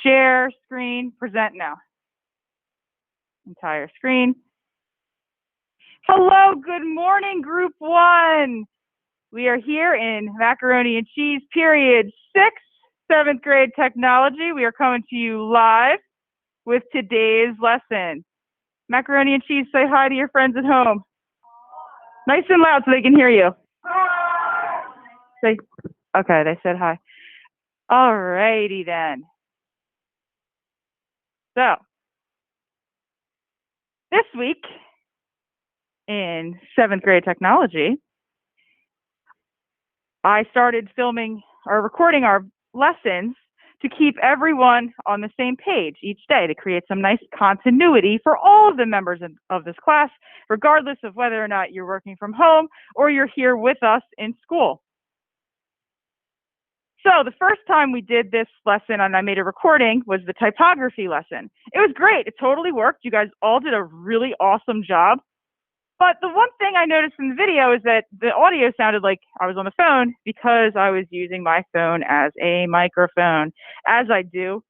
share screen, present now. Entire screen. Hello, good morning, group 1. We are here in Macaroni and Cheese, period 6, 7th grade technology. We are coming to you live with today's lesson. Macaroni and Cheese, say hi to your friends at home. Nice and loud so they can hear you. Say, okay, they said hi. All righty then. So, this week in 7th grade technology, I started filming or recording our lessons to keep everyone on the same page each day, to create some nice continuity for all of the members of this class, regardless of whether or not you're working from home or you're here with us in school. So the first time we did this lesson and I made a recording was the typography lesson. It was great. It totally worked. You guys all did a really awesome job. But the one thing I noticed in the video is that the audio sounded like I was on the phone because I was using my phone as a microphone, as I do,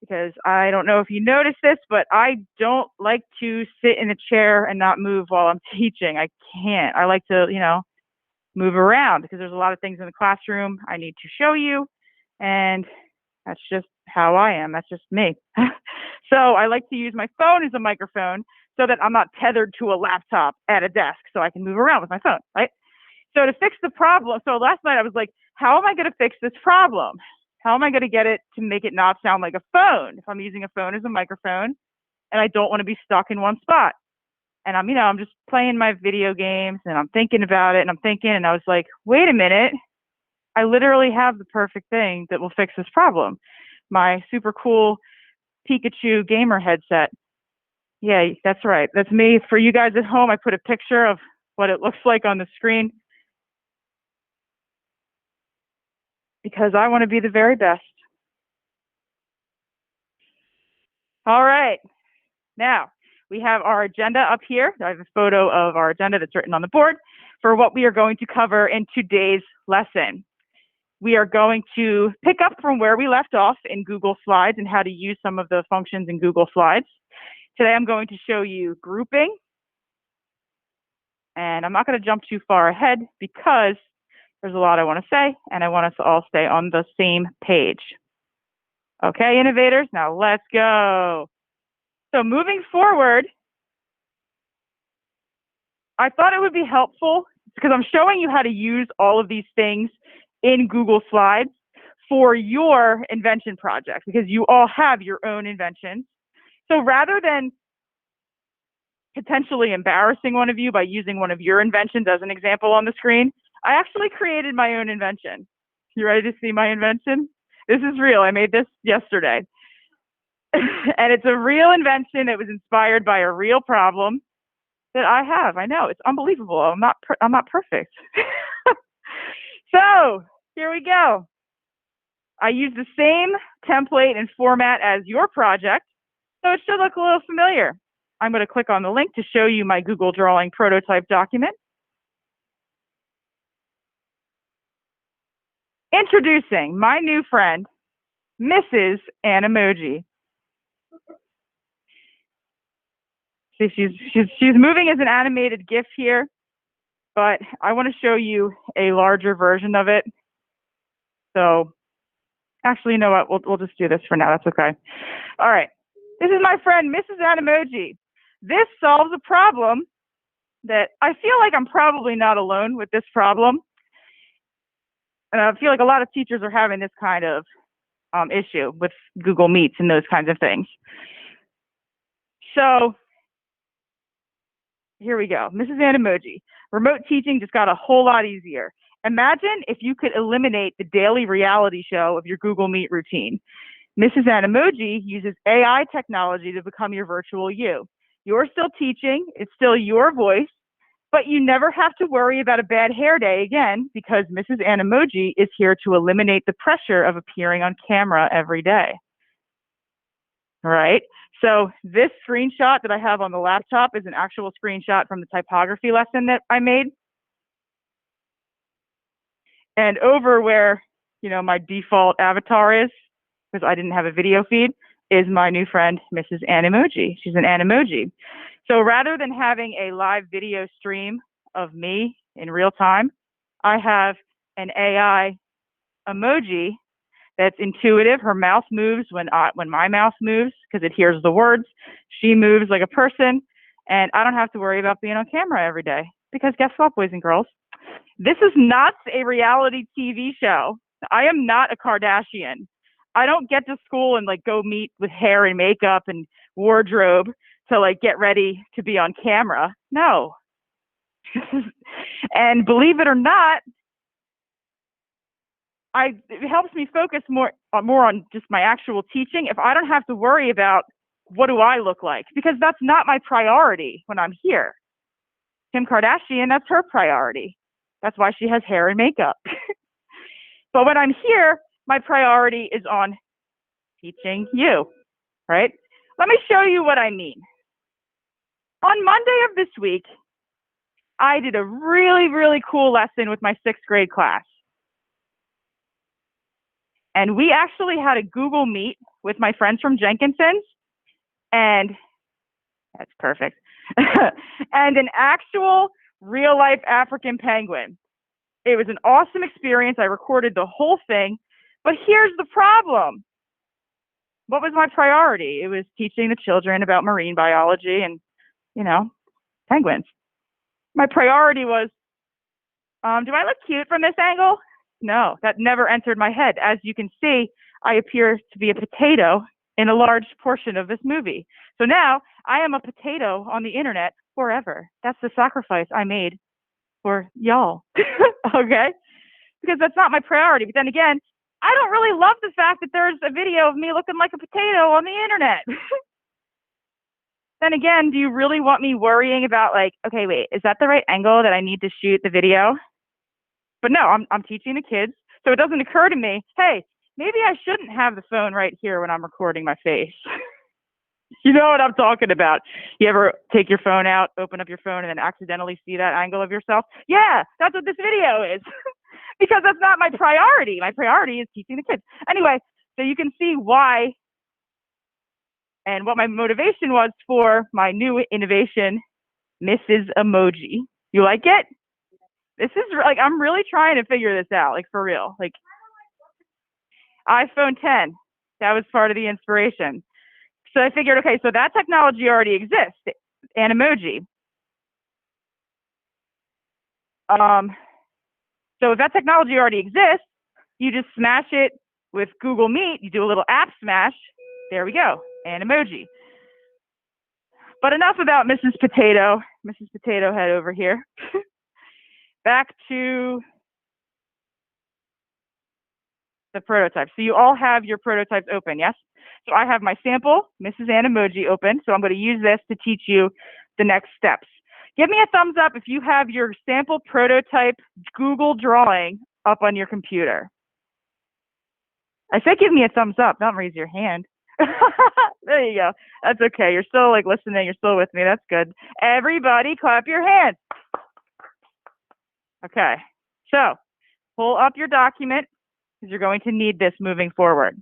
because I don't know if you noticed this, but I don't like to sit in a chair and not move while I'm teaching. I can't. I like to, move around because there's a lot of things in the classroom I need to show you, and that's just how I am. That's just me. So I like to use my phone as a microphone so that I'm not tethered to a laptop at a desk so I can move around with my phone, right? So to fix the problem, so last night I was like, how am I going to fix this problem? How am I going to get it to make it not sound like a phone if I'm using a phone as a microphone and I don't want to be stuck in one spot? And I'm just playing my video games and I'm thinking about it and I was like, wait a minute, I literally have the perfect thing that will fix this problem. My super cool Pikachu gamer headset. Yeah, that's right. That's me. For you guys at home, I put a picture of what it looks like on the screen because I want to be the very best. All right. Now, we have our agenda up here. I have a photo of our agenda that's written on the board for what we are going to cover in today's lesson. We are going to pick up from where we left off in Google Slides and how to use some of the functions in Google Slides. Today, I'm going to show you grouping. And I'm not going to jump too far ahead because there's a lot I want to say, and I want us to all stay on the same page. Okay, innovators, now let's go. So moving forward, I thought it would be helpful because I'm showing you how to use all of these things in Google Slides for your invention project because you all have your own inventions. So rather than potentially embarrassing one of you by using one of your inventions as an example on the screen, I actually created my own invention. You ready to see my invention? This is real. I made this yesterday. And it's a real invention. It was inspired by a real problem that I have. I know, it's unbelievable. I'm not perfect. So here we go. I use the same template and format as your project, so it should look a little familiar. I'm going to click on the link to show you my Google Drawing prototype document. Introducing my new friend, Mrs Animoji. See, she's moving as an animated GIF here, but I want to show you a larger version of it. So actually, you know what? We'll just do this for now. That's okay. All right. This is my friend, Mrs Animoji. This solves a problem that I feel like I'm probably not alone with this problem. And I feel like a lot of teachers are having this kind of issue with Google Meets and those kinds of things. So here we go. Mrs. Animoji. Remote teaching just got a whole lot easier. Imagine if you could eliminate the daily reality show of your Google Meet routine. Mrs. Animoji uses AI technology to become your virtual you. You're still teaching, it's still your voice, but you never have to worry about a bad hair day again because Mrs. Animoji is here to eliminate the pressure of appearing on camera every day. All right, so this screenshot that I have on the laptop is an actual screenshot from the typography lesson that I made. And over where, my default avatar is, because I didn't have a video feed, is my new friend, Mrs Animoji. She's an Animoji. So rather than having a live video stream of me in real time, I have an AI emoji that's intuitive. Her mouth moves when my mouth moves because it hears the words. She moves like a person, and I don't have to worry about being on camera every day. Because guess what, boys and girls? This is not a reality TV show. I am not a Kardashian. I don't get to school and like go meet with hair and makeup and wardrobe to like get ready to be on camera. No. And believe it or not, it helps me focus more on just my actual teaching if I don't have to worry about what do I look like, because that's not my priority when I'm here. Kim Kardashian, that's her priority. That's why she has hair and makeup. But when I'm here, my priority is on teaching you, right? Let me show you what I mean. On Monday of this week, I did a really, really cool lesson with my 6th grade class. And we actually had a Google Meet with my friends from Jenkinson's, and that's perfect, and an actual real-life African penguin. It was an awesome experience. I recorded the whole thing, but here's the problem. What was my priority? It was teaching the children about marine biology and, penguins. My priority was, do I look cute from this angle? No, that never entered my head. As you can see, I appear to be a potato in a large portion of this movie. So now I am a potato on the internet forever. That's the sacrifice I made for y'all. Okay? Because that's not my priority. But then again, I don't really love the fact that there's a video of me looking like a potato on the internet. Then again, do you really want me worrying about like, okay, wait, is that the right angle that I need to shoot the video? But no, I'm teaching the kids. So it doesn't occur to me, hey, maybe I shouldn't have the phone right here when I'm recording my face. You know what I'm talking about. You ever take your phone out, open up your phone, and then accidentally see that angle of yourself? Yeah, that's what this video is. Because that's not my priority. My priority is teaching the kids. Anyway, so you can see why and what my motivation was for my new innovation, Mrs Emoji. You like it? This is like, I'm really trying to figure this out, like for real. Like iPhone 10, that was part of the inspiration. So I figured, okay, so that technology already exists, Animoji. So if that technology already exists, you just smash it with Google Meet. You do a little app smash. There we go, Animoji. But enough about Mrs. Potato Head over here. Back to the prototype. So you all have your prototypes open, yes? So I have my sample, Mrs. Animoji, open. So I'm going to use this to teach you the next steps. Give me a thumbs up if you have your sample prototype Google drawing up on your computer. I said give me a thumbs up, don't raise your hand. There you go. That's okay. You're still like listening. You're still with me. That's good. Everybody clap your hands. Okay. So pull up your document because you're going to need this moving forward.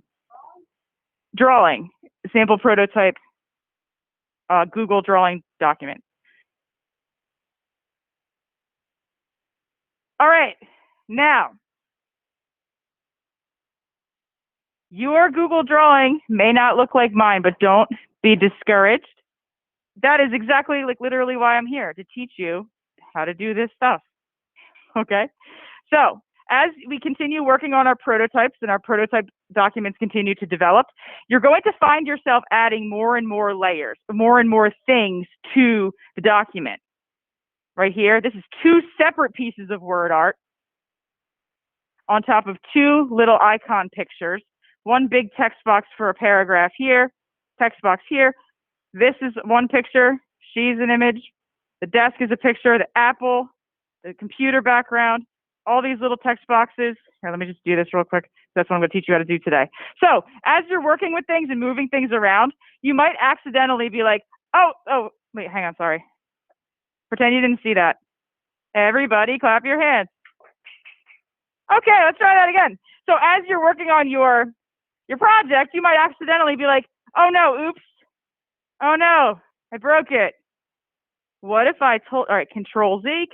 Drawing, sample prototype, Google drawing document. All right. Now, your Google drawing may not look like mine, but don't be discouraged. That is exactly like literally why I'm here, to teach you how to do this stuff. Okay. So as we continue working on our prototypes and our prototype documents continue to develop, you're going to find yourself adding more and more layers, more and more things to the document. Right here, this is 2 separate pieces of word art on top of 2 little icon pictures. 1 big text box for a paragraph here, text box here. This is 1 picture. She's an image. The desk is a picture. The apple, the computer background, all these little text boxes. Here, let me just do this real quick. That's what I'm going to teach you how to do today. So as you're working with things and moving things around, you might accidentally be like, oh, wait, hang on, sorry. Pretend you didn't see that. Everybody clap your hands. Okay, let's try that again. So as you're working on your your project, you might accidentally be like, oh no, oops, oh no, I broke it. What if I told, all right, Control Z,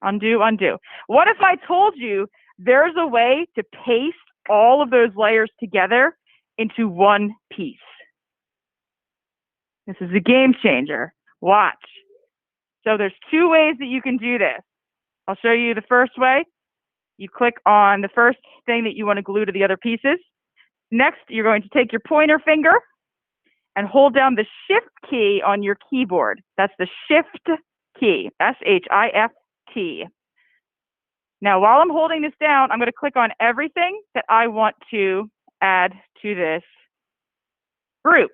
undo, undo. What if I told you there's a way to paste all of those layers together into one piece? This is a game changer. Watch. So there's two ways that you can do this. I'll show you the first way. You click on the first thing that you want to glue to the other pieces. Next, you're going to take your pointer finger and hold down the Shift key on your keyboard. That's the Shift key, S-H-I-F-T. Now, while I'm holding this down, I'm going to click on everything that I want to add to this group.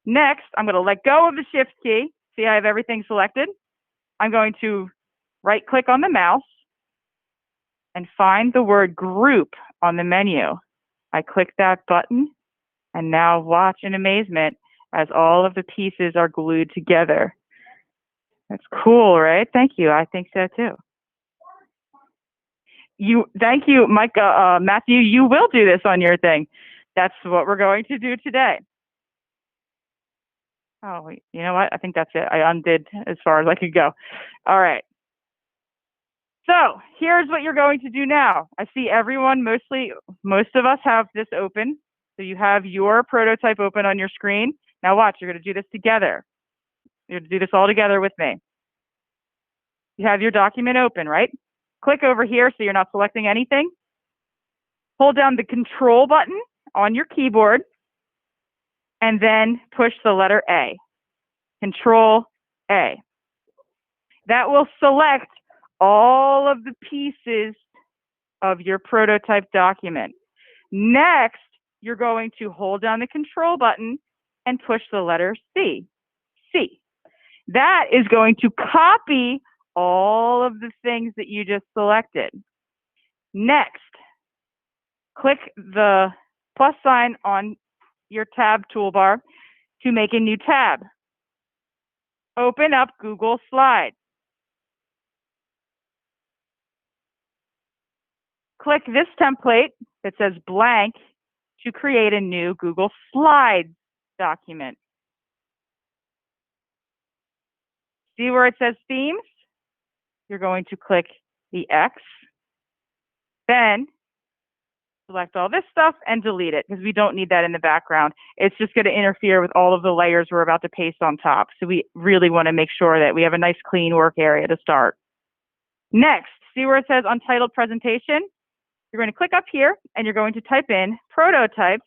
Next, I'm going to let go of the Shift key. See, I have everything selected. I'm going to right-click on the mouse and find the word group on the menu. I click that button, and now watch in amazement as all of the pieces are glued together. That's cool, right? Thank you. I think so too. Thank you, Mike. Matthew, you will do this on your thing. That's what we're going to do today. Oh, wait, you know what? I think that's it. I undid as far as I could go. All right. So here's what you're going to do now. I see everyone, most of us have this open. So you have your prototype open on your screen. Now watch, you're going to do this together. You're going to do this all together with me. You have your document open, right? Click over here so you're not selecting anything. Hold down the Control button on your keyboard and then push the letter A. Control A. That will select all of the pieces of your prototype document. Next, you're going to hold down the Control button and push the letter C. C. That is going to copy all of the things that you just selected. Next, click the plus sign on your tab toolbar to make a new tab. Open up Google Slides. Click this template that says blank to create a new Google Slides document. See where it says themes? You're going to click the X, then select all this stuff and delete it because we don't need that in the background. It's just going to interfere with all of the layers we're about to paste on top. So we really want to make sure that we have a nice clean work area to start. Next, see where it says Untitled Presentation? You're going to click up here and you're going to type in Prototype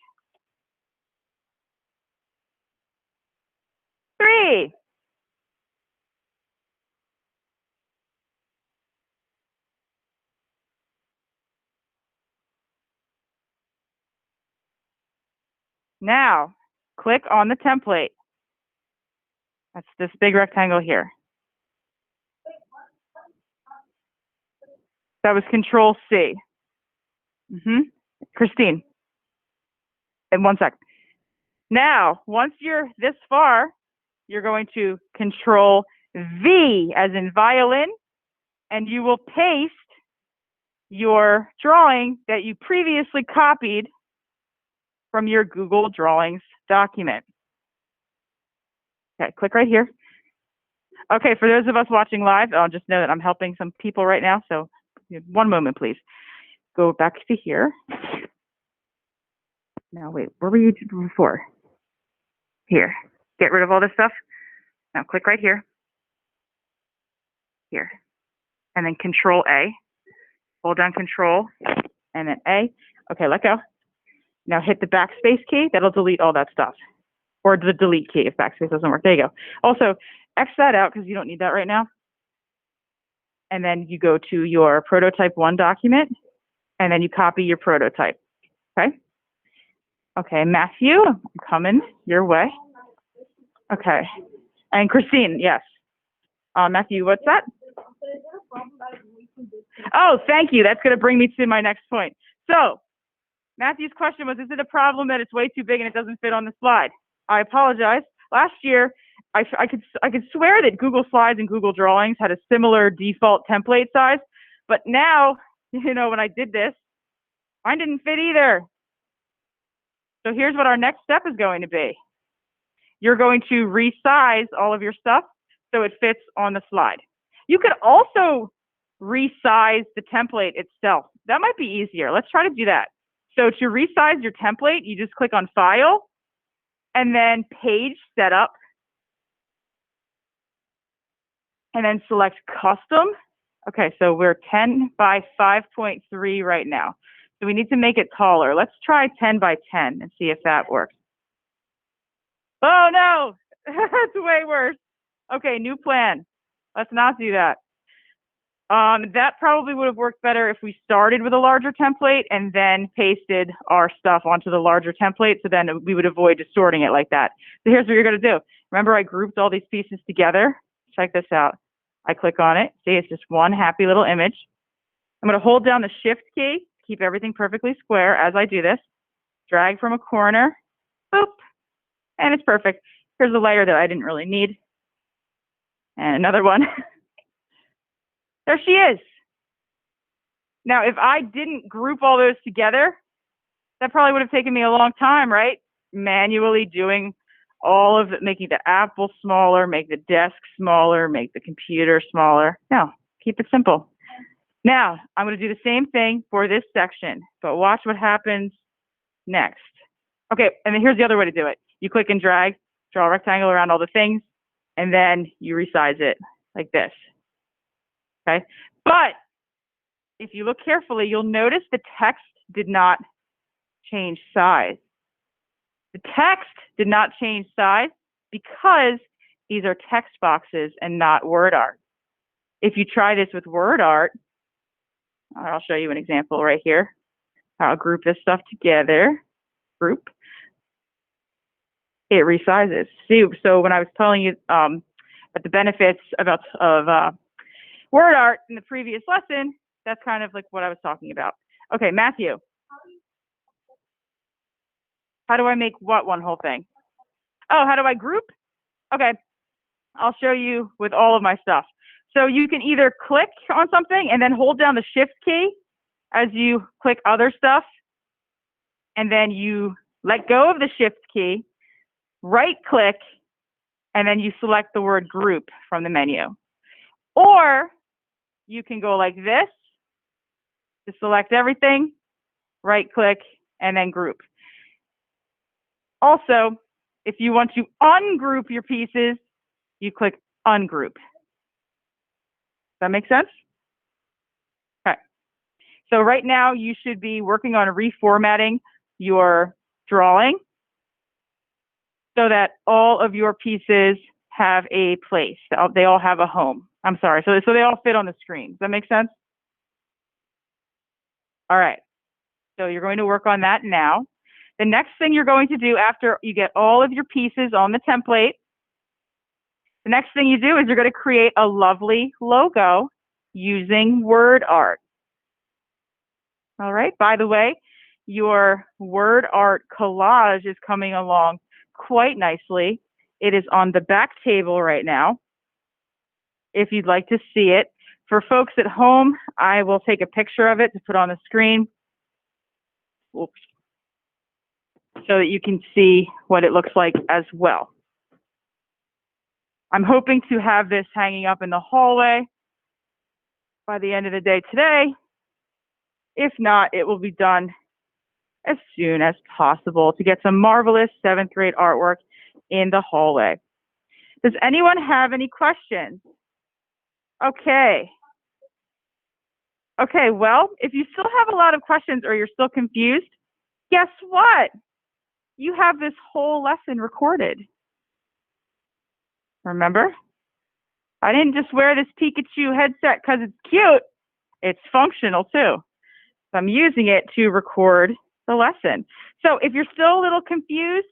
3. Now, click on the template. That's this big rectangle here. That was Control C. Christine, in 1 sec. Now, once you're this far, you're going to Control V as in violin, and you will paste your drawing that you previously copied from your Google Drawings document. Okay, click right here. Okay, for those of us watching live, I'll just know that I'm helping some people right now, so 1 moment, please. Go back to here. Now, wait, where were you before? Here. Get rid of all this stuff. Now, click right here. Here. And then Control A. Hold down Control, and then A. Okay, let go. Now hit the backspace key. That'll delete all that stuff. Or the delete key if backspace doesn't work. There you go. Also, X that out because you don't need that right now. And then you go to your Prototype 1 document, and then you copy your prototype. Okay? Okay, Matthew, I'm coming your way. Okay. And Christine, yes. Matthew, what's that? Oh, thank you. That's going to bring me to my next point. So, Matthew's question was, is it a problem that it's way too big and it doesn't fit on the slide? I apologize. Last year, I could swear that Google Slides and Google Drawings had a similar default template size, but now, when I did this, Mine didn't fit either. So here's what our next step is going to be. You're going to resize all of your stuff so it fits on the slide. You could also resize the template itself. That might be easier. Let's try to do that. So to resize your template, you just click on File and then Page Setup, and then select Custom. Okay, so we're 10 by 5.3 right now. So we need to make it taller. Let's try 10 by 10 and see if that works. Oh no, that's way worse. Okay, new plan. Let's not do that. That probably would have worked better if we started with a larger template and then pasted our stuff onto the larger template, so then we would avoid distorting it like that. So here's what you're gonna do. Remember I grouped all these pieces together? Check this out. I click on it, see it's just one happy little image. I'm gonna hold down the Shift key, keep everything perfectly square as I do this, drag from a corner, boop, and it's perfect. Here's a layer that I didn't really need. And another one. There she is. Now, if I didn't group all those together, that probably would have taken me a long time, right? Manually doing all of it, making the apple smaller, make the desk smaller, make the computer smaller. No, keep it simple. Now, I'm going to do the same thing for this section, but watch what happens next. Okay, and then here's the other way to do it. You click and drag, draw a rectangle around all the things, and then you resize it like this. Okay, but if you look carefully, you'll notice the text did not change size. The text did not change size because these are text boxes and not word art. If you try this with word art, I'll show you an example right here. I'll group this stuff together. Group. It resizes. See, so when I was telling you about the benefits of word art in the previous lesson, that's kind of like what I was talking about. Okay, Matthew. How do I make what one whole thing? Oh, how do I group? Okay, I'll show you with all of my stuff. So you can either click on something and then hold down the Shift key as you click other stuff, and then you let go of the Shift key, right click, and then you select the word group from the menu. Or you can go like this to select everything, right click, and then group. Also, if you want to ungroup your pieces, you click ungroup. Does that make sense? Okay. So right now you should be working on reformatting your drawing so that all of your pieces have a place. They all have a home. I'm sorry. So they all fit on the screen. Does that make sense? All right. So you're going to work on that now. The next thing you're going to do after you get all of your pieces on the template, the next thing you do is you're going to create a lovely logo using word art. All right. By the way, your word art collage is coming along quite nicely. It is on the back table right now. If you'd like to see it. For folks at home, I will take a picture of it to put on the screen. Oops. So that you can see what it looks like as well. I'm hoping to have this hanging up in the hallway by the end of the day today. If not, it will be done as soon as possible to get some marvelous 7th grade artwork in the hallway. Does anyone have any questions? Okay. Okay, well, if you still have a lot of questions or you're still confused, guess what? You have this whole lesson recorded. Remember? I didn't just wear this Pikachu headset because it's cute. It's functional too. So I'm using it to record the lesson. So if you're still a little confused,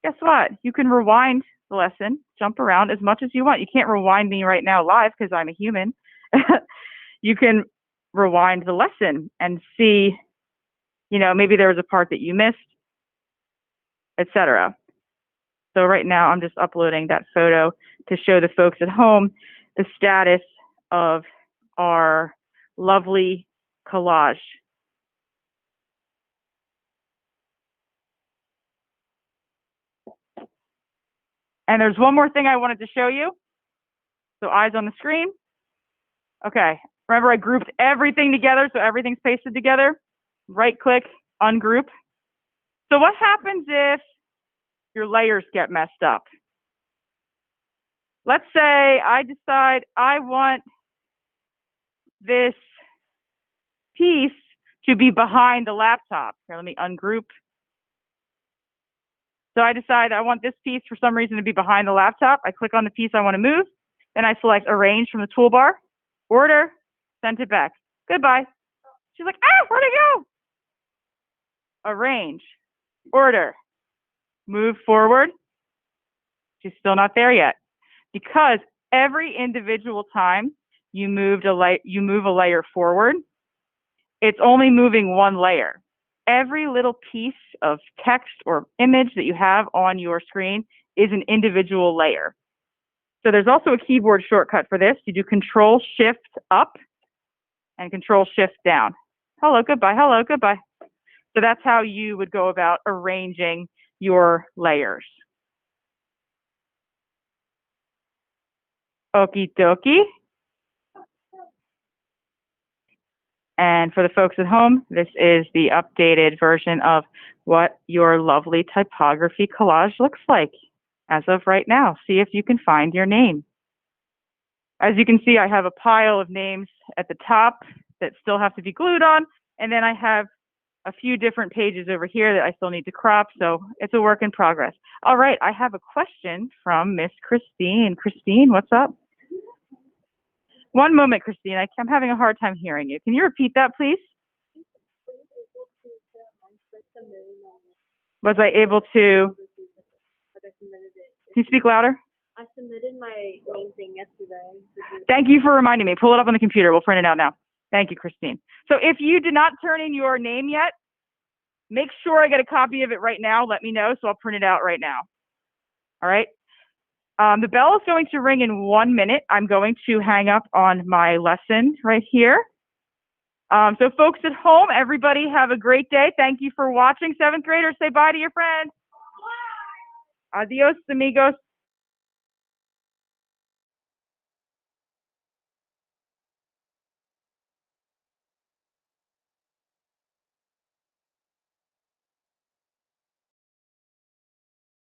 guess what? You can rewind the lesson, jump around as much as you want. You can't rewind me right now live because I'm a human. You can rewind the lesson and see, you know, maybe there was a part that you missed, etc. So right now I'm just uploading that photo to show the folks at home the status of our lovely collage. And there's one more thing I wanted to show you. So eyes on the screen. Okay, remember I grouped everything together so everything's pasted together. Right click, ungroup. So what happens if your layers get messed up? Let's say I decide I want this piece to be behind the laptop. Here, let me ungroup. So I decide I want this piece for some reason to be behind the laptop. I click on the piece I want to move. Then I select Arrange from the toolbar. Order, send it back. Goodbye. She's like, where'd it go? Arrange, order, move forward. She's still not there yet. Because every individual time you move a layer forward, it's only moving one layer. Every little piece of text or image that you have on your screen is an individual layer. So there's also a keyboard shortcut for this. You do Control Shift up and Control Shift down. Hello, goodbye, hello, goodbye. So that's how you would go about arranging your layers. Okie dokie. And for the folks at home, this is the updated version of what your lovely typography collage looks like as of right now. See if you can find your name. As you can see, I have a pile of names at the top that still have to be glued on, and then I have a few different pages over here that I still need to crop, so it's a work in progress. All right, I have a question from Miss Christine. Christine, what's up? One moment, Christine. I'm having a hard time hearing you. Can you repeat that, please? Was I able to? Can you speak louder? I submitted my name thing yesterday. Thank you for reminding me. Pull it up on the computer. We'll print it out now. Thank you, Christine. So if you did not turn in your name yet, make sure I get a copy of it right now. Let me know, so I'll print it out right now. All right? The bell is going to ring in 1 minute. I'm going to hang up on my lesson right here. So folks at home, everybody have a great day. Thank you for watching. 7th graders, say bye to your friends. Adios, amigos.